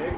6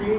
3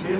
6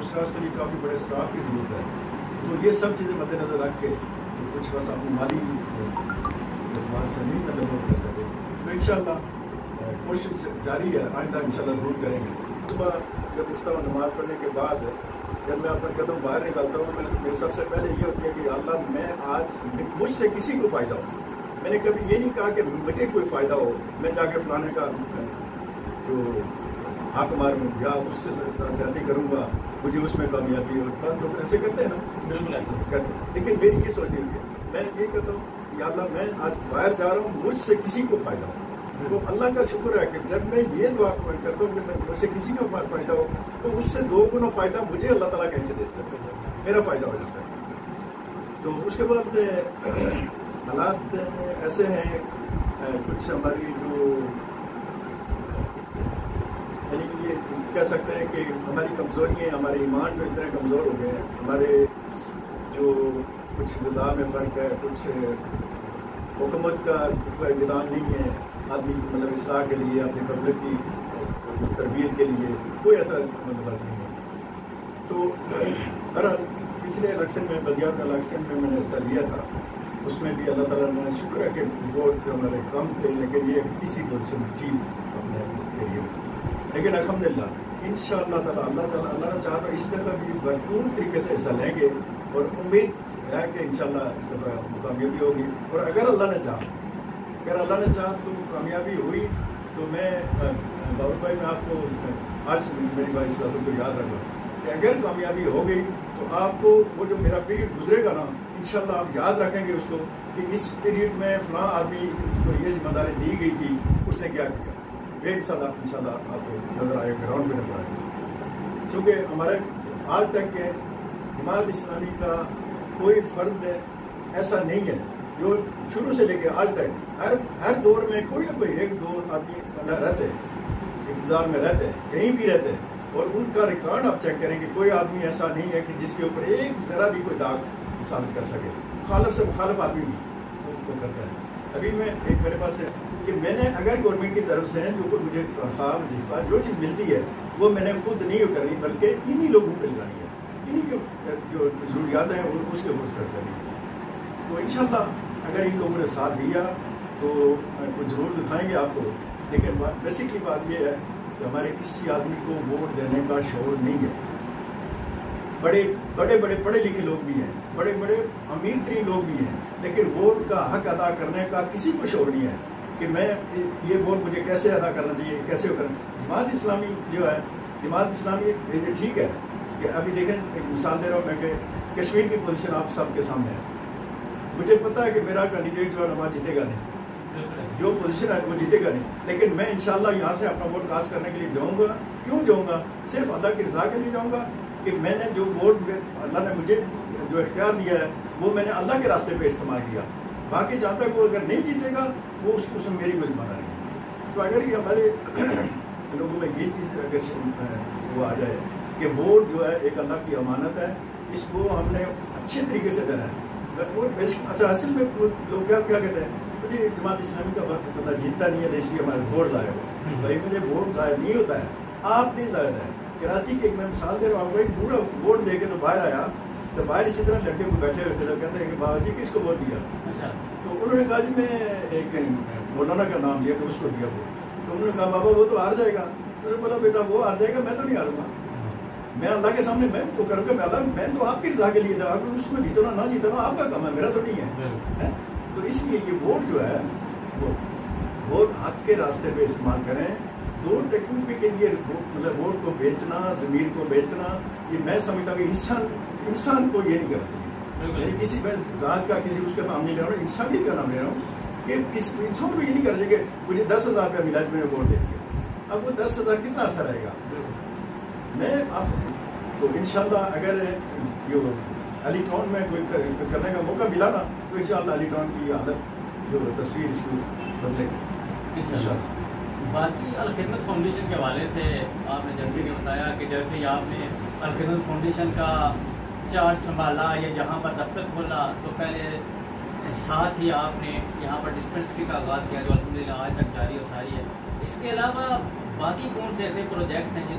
دوسرا اس کے لیے کافی بڑے اسٹاف کی ضرورت ہے. تو یہ سب چیزیں مد نظر رکھ کے تو کچھ بس آپ مالی اعتبار سے نہیں تدبر کر سکے. تو انشاءاللہ کوشش جاری ہے، آئندہ انشاءاللہ ضرور کریں گے. صبح جب اٹھتا ہوں نماز پڑھنے کے بعد جب میں اپنا قدم باہر نکالتا ہوں میرے سب سے پہلے یہ ہوتی ہے کہ اللہ میں آج مجھ سے کسی کو فائدہ ہو. میں نے کبھی یہ نہیں کہا کہ مجھے کوئی فائدہ ہو میں جا کے فلانے کا جو حق ماروں یا اس سے زیادتی کروں گا مجھے اس میں کامیابی ہو. بعض لوگ ایسے کرتے ہیں نا، بالکل کرتے ہیں، لیکن میری یہ سوچ نہیں ہے. میں یہ کہتا ہوں کہ اللہ میں آج باہر جا رہا ہوں مجھ سے کسی کو فائدہ ہو. تو اللہ کا شکر ہے کہ جب میں یہ دعا کرتا ہوں کہ مجھ سے کسی کا فائدہ ہو تو اس سے 2 گنا فائدہ مجھے اللہ تعالیٰ کیسے دیتا ہے، میرا فائدہ ہو جاتا ہے. تو اس کے بعد حالات ایسے ہیں کچھ ہماری جو یعنی یہ کہہ سکتے ہیں کہ ہماری کمزوریاں ہمارے ایمان جو اتنے کمزور ہو گئے ہیں، ہمارے جو کچھ غذا میں فرق ہے، کچھ حکومت کا کوئی نظام نہیں ہے آدمی مطلب اصلاح کے لیے اپنی پبلک کی تربیت کے لیے کوئی ایسا بندوبست نہیں ہے. تو بہرحال پچھلے الیکشن میں بلدیات الیکشن میں نے حصہ لیا تھا، اس میں بھی اللہ تعالیٰ نے شکر ہے کہ ووٹ ہمارے کم تھے لیکن یہ 31 پوزیشن تھی اپنے اس کے لیے. لیکن الحمدللہ انشاءاللہ تعالیٰ اللہ نے چاہا تو اس دفعہ بھی بھرپور طریقے سے حصہ لیں گے اور امید ہے کہ انشاءاللہ اس دفعہ کامیابی ہوگی. اور اگر اللہ نے چاہا تو کامیابی ہوئی تو میں باور بھائی میں آپ کو آج سے میری بھائی صاحب کو یاد رکھا کہ اگر کامیابی ہو گئی تو آپ کو وہ جو میرا پیریڈ گزرے گا نا انشاءاللہ آپ یاد رکھیں گے اس کو کہ اس پیریڈ میں فلاں آدمی کو یہ ذمہ داری دی گئی تھی اس نے کیا کیا. یہ انشاءاللہ آپ کو نظر آئے گراؤنڈ پہ نظر آئے. کیونکہ ہمارے آج تک کے جماعت اسلامی کا کوئی فرد ایسا نہیں ہے جو شروع سے لے کے آج تک ہر دور میں کوئی نہ کوئی ایک دو آدمی رہتے ہیں، اقتدار میں رہتے ہیں، کہیں بھی رہتے ہیں، اور ان کا ریکارڈ آپ چیک کریں کہ کوئی آدمی ایسا نہیں ہے کہ جس کے اوپر ایک ذرا بھی کوئی داغ ثابت کر سکے. مخالف سے مخالف آدمی بھی وہ کرتا ہے. ابھی میں ایک میرے پاس ہے کہ میں نے اگر گورنمنٹ کی طرف سے جو کوئی مجھے تنخواہ وظیفہ جو چیز ملتی ہے وہ میں نے خود نہیں کرنی بلکہ انہی لوگوں پہ لگانی ہے، انہی کے جو ضروریات ہیں اس کے اوپر سر کرنی ہے. تو انشاءاللہ اگر ان لوگوں نے ساتھ دیا تو کچھ ضرور دکھائیں گے آپ کو. لیکن بیسکلی بات یہ ہے کہ ہمارے کسی آدمی کو ووٹ دینے کا شعور نہیں ہے. بڑے پڑھے لکھے لوگ بھی ہیں، بڑے امیر ترین لوگ بھی ہیں، لیکن ووٹ کا حق ادا کرنے کا کسی کو شعور نہیں ہے کہ میں یہ ووٹ مجھے کیسے ادا کرنا چاہیے، کیسے کرنا. جماعت اسلامی جو ہے جماعت اسلامی ٹھیک ہے کہ ابھی دیکھیں ایک مثال دے رہا ہوں میں کہ کشمیر کی پوزیشن آپ سب کے سامنے ہے. مجھے پتا ہے کہ میرا کینڈیڈیٹ جو ہے وہاں جیتے گا نہیں، جو پوزیشن ہے وہ جیتے گا نہیں، لیکن میں انشاءاللہ یہاں سے اپنا ووٹ کاسٹ کرنے کے لیے جاؤں گا. کیوں جاؤں گا؟ صرف اللہ کی رضا کے لیے جاؤں گا کہ میں نے جو ووٹ اللہ نے مجھے جو اختیار دیا ہے وہ میں نے اللہ کے راستے پہ استعمال کیا. باقی جہاں تک وہ اگر نہیں جیتے گا وہ اس میں میری کوئی ذمہ داری نہیں. تو اگر یہ ہمارے لوگوں میں یہ چیز اگر وہ آ جائے کہ ووٹ جو ہے ایک اللہ کی امانت ہے، اس کو ہم نے اچھے طریقے سے دینا ہے. اچھا اصل میں لوگ کیا کہتے ہیں مجھے جماعت اسلامی کا وقت پتا جیتتا نہیں ہے اس لیے ہمارے ووٹ ضائع ہو. بھائی مجھے ووٹ ضائع نہیں ہوتا ہے، آپ نہیں ضائع ہے. کراچی کی ایک میں مثال دے رہا ہوں آپ کو، ایک پورا ووٹ دے کے تو باہر آیا تو باہر اسی طرح لڑکے کو بیٹھے ہوئے تھے تو کہتے ہیں کہ بابا جی کس کو ووٹ دیا؟ تو انہوں نے کہا جی میں ایک مولانا کا نام لیا کہ اس کو دیا ووٹ. تو انہوں نے کہا بابا وہ تو ہار جائے گا. تو بولا بیٹا وہ ہار جائے گا، میں تو نہیں ہاروں گا. میں اللہ کے سامنے میں تو کروں گا، میں تو آپ کی رضا کے لیے تھا. اس میں جیتنا نہ جیتنا آپ کا کام ہے، میرا تو نہیں ہے. تو اس لیے یہ ووٹ جو ہے وہ ووٹ حق کے راستے پہ استعمال کریں. 2 ٹکے کے لیے مطلب ووٹ کو بیچنا، ضمیر کو بیچنا، یہ میں سمجھتا ہوں کہ انسان کو یہ نہیں کرنا چاہیے. یعنی کسی میں ذات کا کسی اس کا نام نہیں لے رہا ہوں، انسانی کا نام لے رہا ہوں کہ کسی انسان کو یہ نہیں کرنا چاہیے کہ مجھے 10,000 روپیہ ملا میں نے ووٹ دے دیا. اب وہ 10,000 کتنا اثر رہے گا؟ میں آپ تو انشاءاللہ اگر جو علی ٹاؤن میں کوئی کرنے کا موقع ملا نا تو انشاءاللہ علی ٹاؤن کی عادت جو تصویر اس کو بدلے گی انشاءاللہ. باقی الخدمت فاؤنڈیشن کے حوالے سے آپ نے جیسے کہ بتایا کہ جیسے ہی آپ نے الخدمت فاؤنڈیشن کا چارج سنبھالا یا یہاں پر دفتر کھولا تو پہلے ساتھ ہی آپ نے یہاں پر ڈسپنسری کا آغاز کیا جو الحمدللہ آج تک جاری و ساری ہے. اس کے علاوہ باقی کون سے ایسے پروجیکٹ ہیں جن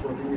14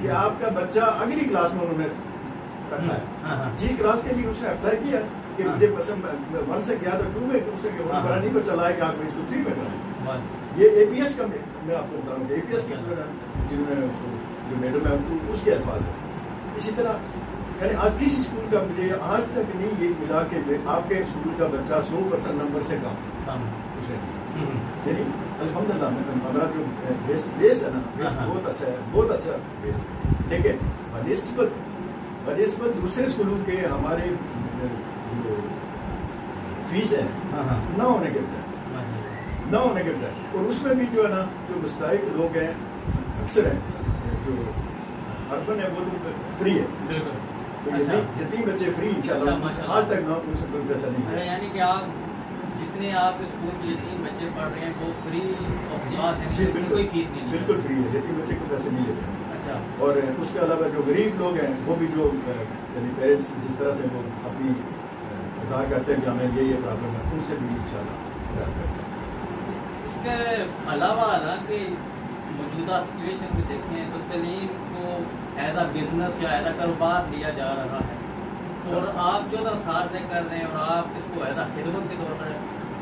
کہ آپ کا بچہ اگلی کلاس میں انہوں نے رکھا ہے، جس کلاس کے لیے اس نے اپلائی کیا کہ مجھے پسند 1 سے گیا تو 2 میں اس نے نہیں کو چلائے کہ آپ اس کو 3 میں کرائیں. یہ اے پی ایس کا میں آپ کو بتاؤں گا، اے پی ایس کی جو میڈم ہے اس کے الفاظ ہیں. اسی طرح یعنی آج کس اسکول کا مجھے آج تک نہیں یہ ملا کہ آپ کے اسکول کا بچہ 100% نمبر سے کم اسے دیا. یعنی الحمدللہ ہمارا جو بیس ہے نا، بیس بہت اچھا ہے، بہت اچھا بیس ہے. لیکن بنسبت دوسرے اسکولوں کے ہمارے جو فیس ہے نہ ہونے کے بجائے اور اس میں بھی جو ہے نا جو مستحق لوگ ہیں اکثر ہیں، جو عرفن ہے وہ تو فری ہے. جتنی بچے فری انشاءاللہ آج تک نہ ان سے کوئی پیسہ نہیں ہے. یعنی کہ آپ جتنے آپ اسکول میں یتیم بچے پڑھ رہے ہیں وہ فری آف کاسٹ ہیں، کوئی فیس نہیں، بالکل فری ہے، یتیم بچے کو پیسے نہیں لیتے ہیں. اچھا. اور اس کے علاوہ جو غریب لوگ ہیں وہ بھی جو یعنی پیرنٹس جس طرح سے وہ اپنی اظہار کرتے ہیں کہ ہمیں یہ پرابلم ہے، ان سے بھی انشاءاللہ مدد کرتے ہیں. اس کے علاوہ نا کہ موجودہ سچویشن میں دیکھیں تو تعلیم کو ایز اے بزنس یا ایز اے کاروبار لیا جا رہا ہے، اور آپ جو درسات کر رہے ہیں اور آپ اس کو ایز اے خدمت کے طور پر،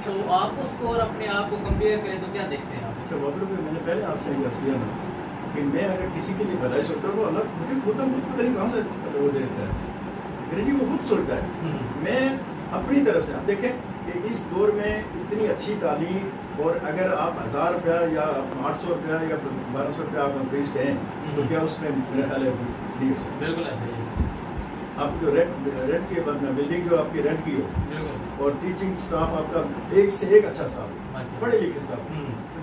تو آپ اس کو اور اپنے آپ کو کمپیئر کریں تو کیا دیکھتے ہیں آپ؟ اچھا مطلب میں نے پہلے آپ سے یہ عرض کیا نا کہ میں اگر کسی کے لیے بھلائی سوچتا ہوں تو اللہ مجھے خود نہ خود پتہ نہیں کہاں سے وہ دیتا ہے، میرے لیے وہ خود سوچتا ہے. میں اپنی طرف سے آپ دیکھیں کہ اس دور میں اتنی اچھی تعلیم، اور اگر آپ 1000 روپیہ یا 800 روپیہ یا 1200 روپیہ آپ فیس کہیں تو کیا اس میں میرا خیال ہے نہیں ہو سکتا. بالکل ہے. آپ جو رینٹ کی بلڈنگ جو آپ کی رینٹ کی ہو اور ٹیچنگ اسٹاف آپ کا ایک سے ایک اچھا اسٹاف ہو، پڑھے لکھے اسٹاف،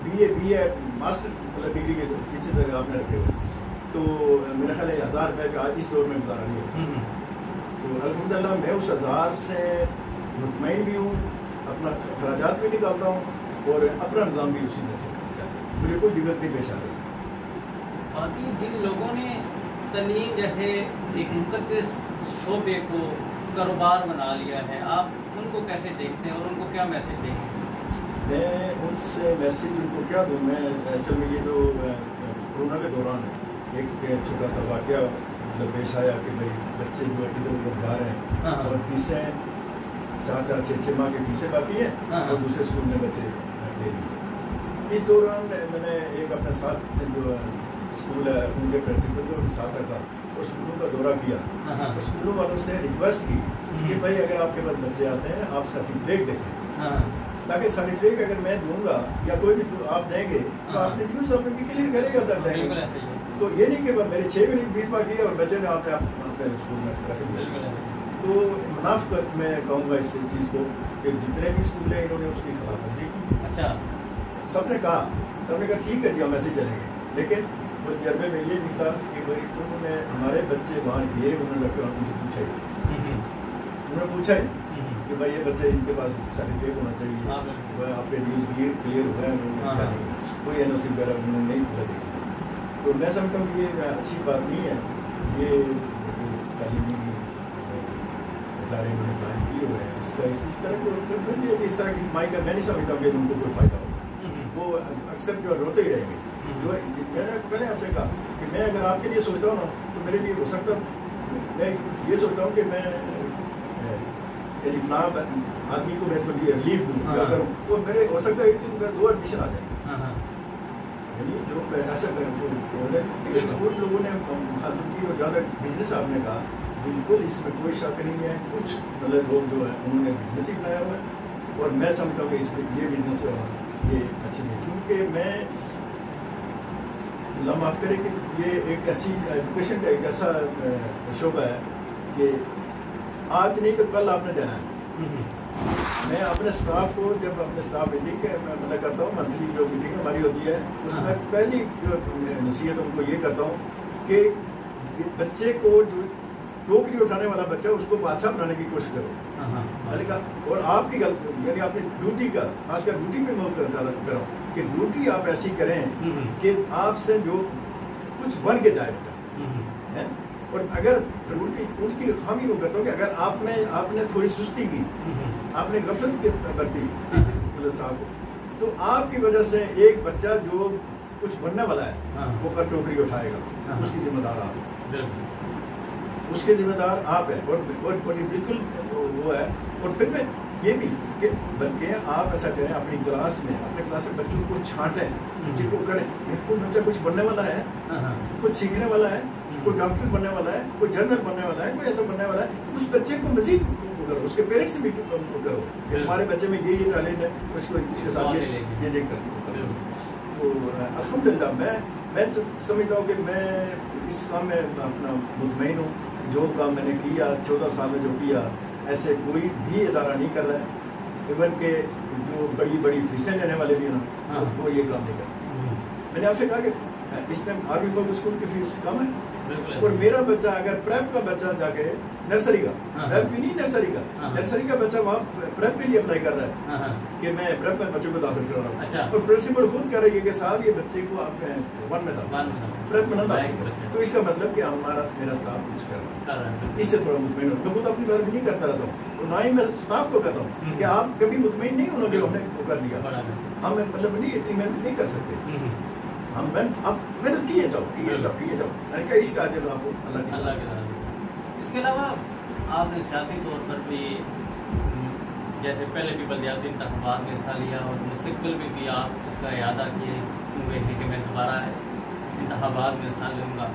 بی اے ماسٹر مطلب ڈگری کے ٹیچرز اگر آپ نے رکھے ہوئے تو میرا خیال ہے 1000 روپے کا آج اس دور میں گزارا نہیں ہوتا. تو الحمدللہ میں اس 1000 سے مطمئن بھی ہوں، اپنا اخراجات بھی نکالتا ہوں اور اپنا نظام بھی اسی میں سے چاہتا ہوں، مجھے کوئی دقت نہیں پیش آ رہی. باقی جن لوگوں نے تعلیم جیسے ایک مقدس شعبے کو کاروبار بنا لیا ہے، آپ ان کو کیسے دیکھتے ہیں اور ان کو کیا میسج دیں گے؟ میں ان سے میسیج ان کو کیا دوں، میں اصل میں یہ جو کورونا کے دوران ایک چھوٹا سا واقعہ مطلب پیش آیا کہ بھائی بچے جو ادھر ادھر جا رہے ہیں اور فیسیں 4 6 ماہ کی فیسیں باقی ہیں اور دوسرے اسکول میں بچے لے لیے. اس دوران میں نے ایک اپنے ساتھ جو اسکول ہے ان کے پرنسپل کو ساتھ رکھا اور اسکولوں کا دورہ کیا. اسکولوں والوں سے ریکویسٹ کی کہ بھائی اگر آپ کے پاس بچے آتے ہیں آپ سرٹیفکیٹ دیکھیں، تاکہ سرٹیفکیٹ اگر میں دوں گا یا کوئی بھی آپ دیں گے تو آپ نے ڈیوز اپنے کلیئر کرے گا تب دیں گے. تو یہ نہیں کہ میرے 6 مہینے کی فیس باقی ہے اور بچے نے آپ نے اپنے اسکول میں رکھ دیا. تو منافقت میں کہوں گا اس چیز کو کہ جتنے بھی اسکول ہیں انہوں نے اس کی خلاف ورزی کی. اچھا. سب نے کہا ٹھیک ہے جی ہم ایسے چلیں گے، لیکن وہ تجربے میں یہ نکلا کہ بھائی انہوں نے ہمارے بچے وہاں گئے، انہوں نے مجھے پوچھا ہی کہ بھائی یہ بچے ان کے پاس سرٹیفکیٹ ہونا چاہیے، آپ کے نیوز کلیئر ہوا ہے، انہوں نے کوئی این او سی وغیرہ انہوں نے نہیں کھلا دیکھی. تو میں سمجھتا ہوں کہ یہ اچھی بات نہیں ہے. یہ تعلیمی ادارے انہوں نے قائم کیے ہوئے ہیں، اس کا اس طرح کو اس طرح کی کمائی کا میں نہیں سمجھتا ہوں کہ ان کو کوئی فائدہ ہو. وہ اکثر جو روتے ہی رہیں گے. جو میں نے پہلے آپ سے کہا کہ میں اگر آپ کے لیے سوچتا ہوں نا تو میرے لیے ہو سکتا میں یہ سوچتا ہوں کہ میں یعنی فلاں آدمی کو میں تھوڑی ریلیف دوں یا کروں، وہ میرے ہو سکتا ہے ایک دن 2 ایڈمیشن آ جائیں. یعنی جو ایسے ان لوگوں نے مخالفت کی اور زیادہ بزنس آپ نے کہا، بالکل اس میں کوئی شک نہیں ہے. کچھ مطلب لوگ جو ہیں انہوں نے بزنس ہی بنایا ہوا ہے اور میں سمجھتا ہوں کہ اس میں یہ بزنس جو ہے یہ اچھی نہیں، کیونکہ میں اللہ معاف کرے کہ یہ ایک ایسی ایجوکیشن کا ایک ایسا شعبہ ہے کہ آج نہیں تو کل آپ نے دینا ہے. میں اپنے اسٹاف کو جب اپنے اسٹاف میٹنگ کے میں کرتا ہوں، منتھلی جو میٹنگ ہماری ہوتی ہے اس میں پہلی جو نصیحت ان کو یہ کرتا ہوں کہ بچے کو جو ٹوکری اٹھانے والا بچہ اس کو بادشاہ بنانے کی کوشش کرو. اور آپ کی یعنی اپنی ڈیوٹی کا خاص کر ڈیوٹی پہ میں کروں کہ ڈیوٹی آپ ایسی کریں کہ آپ سے جو کچھ بن کے جائے بچہ. اور اگر ان کی خامی وہ کرتا ہوں کہ اگر آپ نے تھوڑی سستی کی، آپ نے غفلت برتی ٹیچر اسٹاف کو، تو آپ کی وجہ سے ایک بچہ جو کچھ بننے والا ہے وہ کل ٹوکری اٹھائے گا، اس کی ذمہ دار آپ، اس کے ذمہ دار آپ ہیں، اور بالکل وہ ہے. اور پھر میں یہ بھی کہ بلکہ آپ ایسا کریں اپنی کلاس میں بچوں کو چھانٹیں، جن کو کریں کوئی بچہ کچھ بننے والا ہے، کچھ سیکھنے والا ہے، کوئی ڈاکٹر بننے والا ہے، کوئی جنرل بننے والا ہے، کوئی ایسا بننے والا ہے، اس بچے کو مزید کرو، اس کے پیرنٹس سے بھی کرو کہ ہمارے بچے میں یہ ٹیلنٹ ہے، اس کو اس کے ساتھ یہ دیکھ کر. تو الحمدللہ میں تو سمجھتا ہوں کہ میں اس کام میں اپنا مطمئن ہوں. جو کام میں نے کیا 14 سال میں جو کیا ایسے کوئی بھی ادارہ نہیں کر رہا ہے. ایون کہ جو بڑی بڑی فیسیں لینے والے بھی ہیں نا وہ یہ کام نہیں کرتے. میں نے آپ سے کہا کہ اس ٹائم آرمی پبلک اسکول کی فیس کم ہے، اور میرا بچہ اگر پریپ کا بچہ جا کے نرسری کا، پریپ بھی نہیں نرسری کا بچہ وہاں پریپ کے لیے اپلائی کر رہا ہے کہ میں پریپ میں بچے کو داخل کرا رہا ہوں، اور پرنسپل خود کہہ رہی ہے کہ صاحب یہ بچے کو آپ ون میں داخل پریپ میں نہ داخل. تو اس کا مطلب کہ میرا اسٹاف کچھ کر رہا ہے، اس سے تھوڑا مطمئن ہوں. میں خود اپنی طرف نہیں کرتا رہتا ہوں، اور نہ ہی میں اسٹاف کو کہتا ہوں کہ آپ کبھی مطمئن نہیں ہونا کہ ہم نے وہ کر دیا، ہم مطلب نہیں اتنی محنت نہیں کر سکتے. ہم محنت کیے جاؤ. میں نے کہا اس کا اجر آپ کو اللہ کے. اس کے علاوہ آپ نے سیاسی طور پر بھی جیسے پہلے بھی بلدیاتی انتخابات میں حصہ لیا، اور مستقبل میں بھی آپ اس کا اعادہ کیے ہوئے ہیں کہ میں دوبارہ انتخابات میں حصہ لوں گا.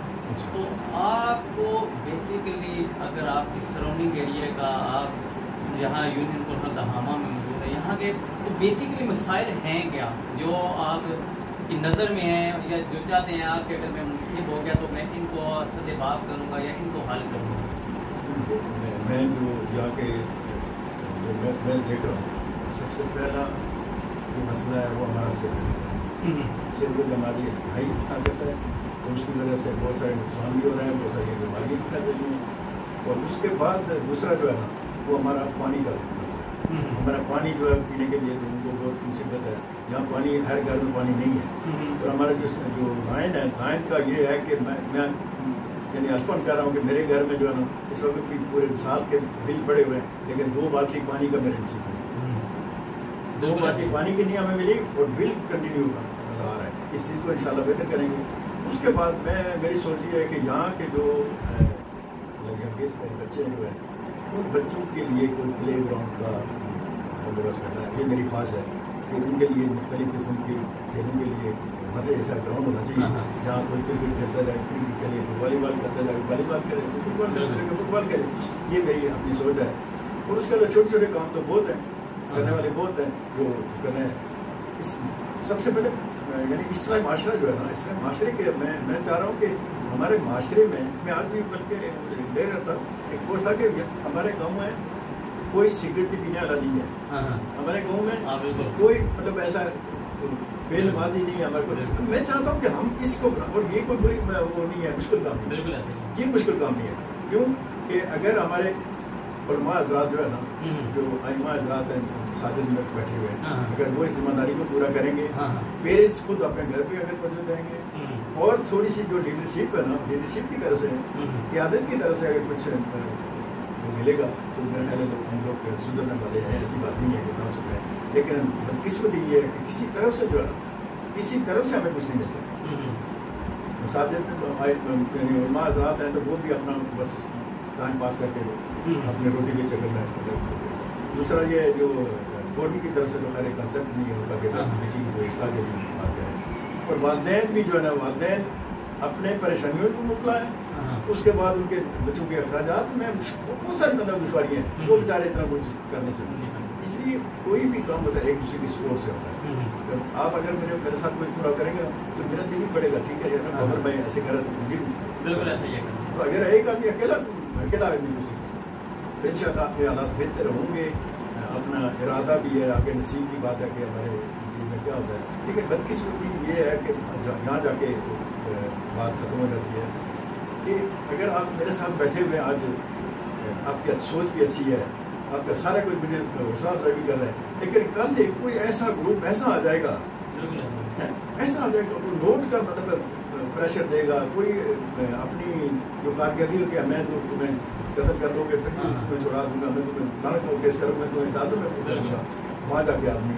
تو آپ کو بیسیکلی اگر آپ کی سراؤنڈنگ ایریا کا، آپ یہاں یونین کورنل دہامہ میں موجود ہے، یہاں کے تو بیسیکلی مسائل ہیں کیا جو آپ کی نظر میں ہیں، یا جو چاہتے ہیں آپ کہ اگر میں منتخب ہو گیا تو میں ان کو سد باب کروں گا یا ان کو حل کروں گا؟ میں جو یہاں کے میں دیکھ رہا ہوں، سب سے پہلا جو مسئلہ ہے وہ ہمارا سیول ہماری ہائی ناقص ہے، اور اس کی وجہ سے بہت سارے نقصان بھی ہو رہے ہیں، بہت ساری بیماریاں بھی پھیل رہی ہیں. اور اس کے بعد دوسرا جو ہے نا وہ ہمارا پانی کا مسئلہ. ہمارا پانی جو ہے پینے کے لیے ان کو بہت مصیبت ہے. یہاں پانی ہر گھر میں پانی نہیں ہے. اور ہمارا جو لائن کا یہ ہے کہ میں یعنی الفن کہہ رہا ہوں کہ میرے گھر میں جو ہے نا اس وقت بھی پورے سال کے بل پڑے ہوئے ہیں، لیکن 2 بالٹی پانی کا میرے نصیب ہے. 2 بالٹی پانی کی نہیں ہمیں ملی، اور بل کنٹینیو آ رہا ہے. اس چیز کو انشاءاللہ بہتر کریں گے. اس کے بعد میری سوچ یہ ہے کہ یہاں کے جو بچے جو ہیں ان بچوں کے لیے کوئی پلے گراؤنڈ کا بندوبست کرنا ہے. یہ میری خواہش ہے کہ ان کے لیے مختلف قسم کے کھیلوں کے لیے مزے ایسا گراؤنڈ ہونا چاہیے جہاں کوئی کرکٹ کھیلتا جائے کرکٹ کھیلے، کوئی والی بال کرتا جائے والی بال کرے، کوئی فٹ بال کرے فٹ بال کرے. یہ میری اپنی سوچ ہے. اور اس کے بعد چھوٹے چھوٹے کام تو بہت ہیں، کرنے والے بہت ہیں جو کرنے ہیں. سب سے پہلے یعنی اسلامی معاشرہ جو ہے نا، اسلامی معاشرے کے میں چاہ رہا ہوں کہ ہمارے معاشرے میں آج بھی بلکہ دیر رہتا ایک پوچھ تھا کہ ہمارے گاؤں میں کوئی سگریٹ پینے والا نہیں ہے. ہمارے گاؤں میں کوئی مطلب ایسا بے نمازی نہیں ہے ہمارے کو. میں چاہتا ہوں کہ ہم اس کو، اور یہ کوئی بری وہ نہیں ہے، مشکل کام نہیں ہے، یہ مشکل کام نہیں ہے. کیوں کہ اگر ہمارے علماء حضرات جو ہے نا، جو ائمہ حضرات ہیں ساجد میں بیٹھے ہوئے ہیں، اگر وہ اس ذمہ داری کو پورا کریں گے، پیرنٹس خود اپنے گھر پہ اگر موجود رہیں گے، اور تھوڑی سی جو لیڈرشپ ہے نا، لیڈرشپ کی طرف سے، قیادت کی طرف سے اگر کچھ وہ ملے گا تو میرے خیال ہے ہم لوگ سدھرنے والے ہیں. ایسی بات نہیں ہے کہ نہ سدھریں، لیکن بدقسمتی یہ ہے کہ کسی طرف سے جو ہے نا، کسی طرف سے ہمیں کچھ نہیں ملتا. مساجد یعنی علماء حضرات ہیں تو وہ بھی اپنا بس ٹائم پاس کر کے اپنے روٹی کے چکر میں. دوسرا یہ جو گورنمنٹ کی طرف سے تو خیر کنسیپٹ نہیں ہوتا کہ کسی کی کوئی حصہ کے لیے بات کریں. اور والدین بھی جو ہے نا، والدین اپنے پریشانیوں کو مبتلا ہے. اس کے بعد ان کے بچوں کے اخراجات میں بہت ساری مطلب دشواریاں ہیں، وہ بیچارے اتنا کچھ کر نہیں سکتے. اس لیے کوئی بھی کام ہوتا ہے ایک دوسرے کی سپورٹ سے ہوتا ہے. آپ اگر میرے ساتھ کوئی تھوڑا کریں گے تو میرا دل بھی پڑے گا، ٹھیک ہے یار اگر میں ایسے کر رہا تو مجھے بالکل ایسا ہی ہے. تو اگر ایک آدمی اکیلا آدمی کچھ نہیں کر سکتا. ان شاء اللہ حالات بہتر ہوں گے. اپنا ارادہ بھی ہے، آگے نصیب کی بات ہے کہ ہمارے نصیب میں کیا ہوتا ہے. لیکن بدقسمتی یہ ہے کہ یہاں جا کے بات ختم ہو جاتی ہے کہ اگر آپ میرے ساتھ بیٹھے ہوئے آج، آپ کی سوچ بھی اچھی ہے، آپ کا سارا کوئی مجھے حوصلہ افزائی بھی کر رہا ہے، لیکن کل ایک کوئی ایسا گروپ ایسا آ جائے گا، کوئی نوٹ کا مطلب پریشر دے گا، کوئی اپنی جو کارکردگی ہو کہ میں تو تمہیں قدر کر لو گے پھر چھوڑا دوں گا، میں تمہیں فلانا کو کیس کروں، میں تمہیں اجازت میں دوں گا. وہاں جا کے آدمی